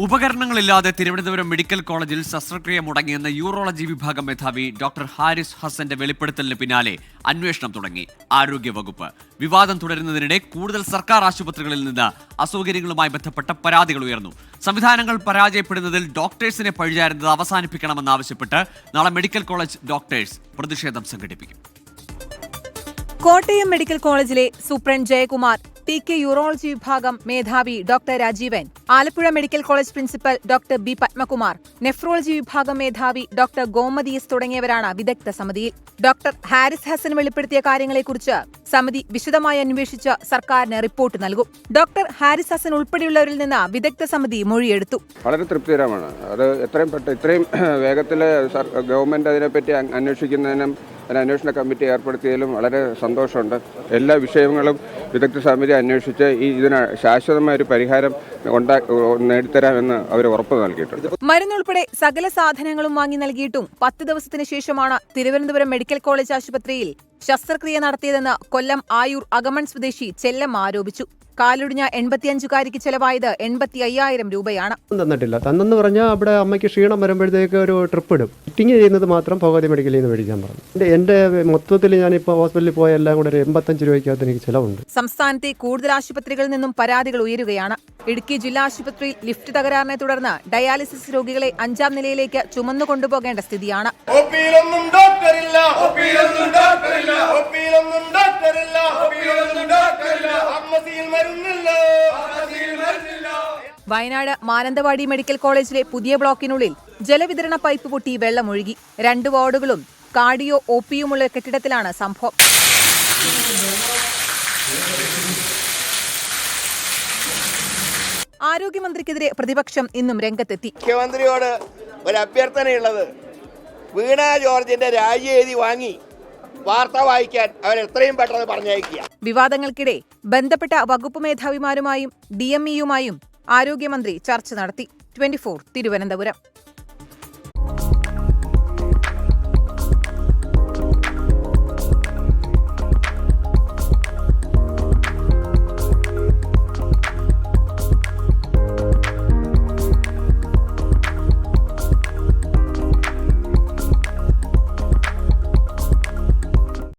ഉപകരണങ്ങളില്ലാതെ Thiruvananthapuram medical കോളേജിൽ ശസ്ത്രക്രിയ മുടങ്ങിയെന്ന urology വിഭാഗം മേധാവി ഡോക്ടർ ഹാരിസ് ഹസന്റെ വെളിപ്പെടുത്തലിന് പിന്നാലെ അന്വേഷണം തുടങ്ങി ആരോഗ്യവകുപ്പ്. വിവാദം തുടരുന്നതിനിടെ കൂടുതൽ സർക്കാർ ആശുപത്രികളിൽ നിന്ന് അസൗകര്യങ്ങളുമായി ബന്ധപ്പെട്ട പരാതികൾ ഉയർന്നു. സംവിധാനങ്ങൾ പരാജയപ്പെടുന്നതിൽ ഡോക്ടേഴ്സിനെ പഴിചാരുന്നത് അവസാനിപ്പിക്കണമെന്നാവശ്യപ്പെട്ട് നാളെ മെഡിക്കൽ കോളേജ് ഡോക്ടേഴ്സ് പ്രതിഷേധം സംഘടിപ്പിക്കും. കോട്ടയം മെഡിക്കൽ കോളേജിലെ സൂപ്രണ്ട് ജയകുമാർ, ടി.കെ യൂറോളജി വിഭാഗം മേധാവി doctor Rajeevan, Alappuzha medical college principal doctor B Padmakumar, nephrology വിഭാഗം മേധാവി ഡോക്ടർ ഗോമതി എസ് തുടങ്ങിയവരാണ് വിദഗ്ധ സമിതിയിൽ. ഡോക്ടർ ഹാരിസ് ഹസൻ വെളിപ്പെടുത്തിയ കാര്യങ്ങളെക്കുറിച്ച് സമിതി വിശദമായി അന്വേഷിച്ച് സർക്കാരിന് റിപ്പോർട്ട് നൽകും. ഡോക്ടർ ഹാരിസ് ഹസൻ ഉൾപ്പെടെയുള്ളവരിൽ നിന്ന് വിദഗ്ധ സമിതി മൊഴിയെടുത്തു. വളരെ തൃപ്തികരമാണ്. അത് ഇത്രയും വേഗത്തിൽ ഗവൺമെന്റ് അതിനെപ്പറ്റി അന്വേഷിക്കുന്നതിനും അന്വേഷണ കമ്മിറ്റി ഏർപ്പെടുത്തിയതിലും വളരെ സന്തോഷമുണ്ട്. എല്ലാ വിഷയങ്ങളും വിദഗ്ധ സമിതി അന്വേഷിച്ച് ഇതിന് ശാശ്വതമായ ഒരു പരിഹാരം നേടിത്തരാമെന്ന് അവർ ഉറപ്പ് നൽകിയിട്ടുണ്ട്. മരുന്നുൾപ്പെടെ സകല സാധനങ്ങളും വാങ്ങി നൽകിയിട്ടും 10 ദിവസത്തിന് ശേഷമാണ് തിരുവനന്തപുരം മെഡിക്കൽ കോളേജ് ആശുപത്രിയിൽ ശസ്ത്രക്രിയ നടത്തിയതെന്ന് കൊല്ലം ആയൂർ അകമൺ സ്വദേശി ചെല്ലമ്മ ആരോപിച്ചു. കാലൊടിഞ്ഞ 85-കാരിക്ക് ചെലവായത് 85,000 രൂപയാണ്. തന്നെന്ന് പറഞ്ഞാൽ അവിടെ അമ്മയ്ക്ക് ക്ഷീണം വരുമ്പോഴത്തേക്ക് ഒരു ട്രിപ്പ് ഇടും. ഫിറ്റിംഗ് ചെയ്യുന്നത് മാത്രം ഭഗവതി മെഡിക്കലിൽ നിന്ന് മേടിക്കാൻ പറഞ്ഞു. എന്റെ മൊത്തത്തിൽ ഞാനിപ്പോൾ ഹോസ്പിറ്റലിൽ പോയ എല്ലാം കൂടെ ഒരു 85 രൂപയ്ക്കകത്ത് എനിക്ക് ചിലവുണ്ട്. സംസ്ഥാനത്തെ കൂടുതൽ ആശുപത്രികളിൽ നിന്നും പരാതികൾ ഉയരുകയാണ്. ഇടുക്കി ജില്ലാ ആശുപത്രിയിൽ ലിഫ്റ്റ് തകരാറിനെ തുടർന്ന് ഡയാലിസിസ് രോഗികളെ 5ാം നിലയിലേക്ക് ചുമന്നു കൊണ്ടുപോകേണ്ട സ്ഥിതിയാണ്. വയനാട് മാനന്തവാടി മെഡിക്കൽ കോളേജിലെ പുതിയ ബ്ലോക്കിനുള്ളിൽ ജലവിതരണ പൈപ്പ് പൊട്ടി വെള്ളമൊഴുകി. 2 വാർഡുകളും കാർഡിയോ ഒപിയുമുള്ള കെട്ടിടത്തിലാണ് സംഭവം. ആരോഗ്യമന്ത്രിക്കെതിരെ പ്രതിപക്ഷം ഇന്നും രംഗത്തെത്തി. മുഖ്യമന്ത്രിയോട് ഒരു അഭ്യർത്ഥനയുള്ളത്, വീണ ജോർജിന്റെ രാജിയെഴുതി വാങ്ങി വാർത്ത വായിക്കാൻ അവർ എത്രയും പെട്ടെന്ന് പറഞ്ഞയക്കുക. വിവാദങ്ങൾക്കിടെ ബന്ധപ്പെട്ട വകുപ്പ് മേധാവിമാരുമായും DMEയുമായും ആരോഗ്യമന്ത്രി ചർച്ച നടത്തി. 24 തിരുവനന്തപുരം.